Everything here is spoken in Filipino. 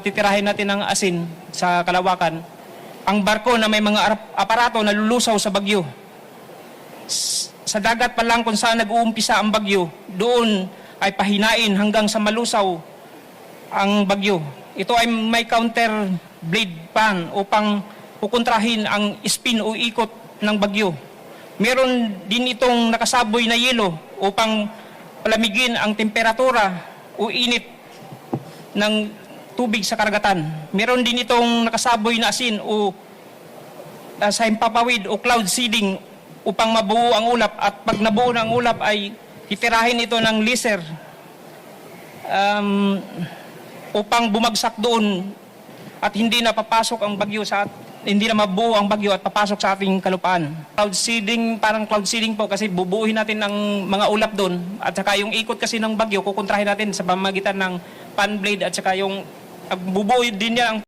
Titirahin natin ng asin sa kalawakan. Ang barko na may mga aparato na lulusaw sa bagyo. Sa dagat pa lang kung saan nag-uumpisa ang bagyo, doon ay pahinain hanggang sa malusaw ang bagyo. Ito ay may counter blade pan upang pukontrahin ang spin o ikot ng bagyo. Meron din itong nakasaboy na yelo upang palamigin ang temperatura o init ng tubig sa karagatan. Meron din itong nakasaboy na asin o sa himpapawid o cloud seeding upang mabuo ang ulap, at pag nabuo ng ulap ay titirahin ito ng laser upang bumagsak doon at hindi na papasok ang bagyo hindi na mabuo ang bagyo at papasok sa ating kalupaan. Cloud seeding, parang cloud seeding po kasi bubuuhin natin ng mga ulap doon, at saka yung ikot kasi ng bagyo kukontrahin natin sa pamamagitan ng fan blade, at saka yung bubuo din niya ang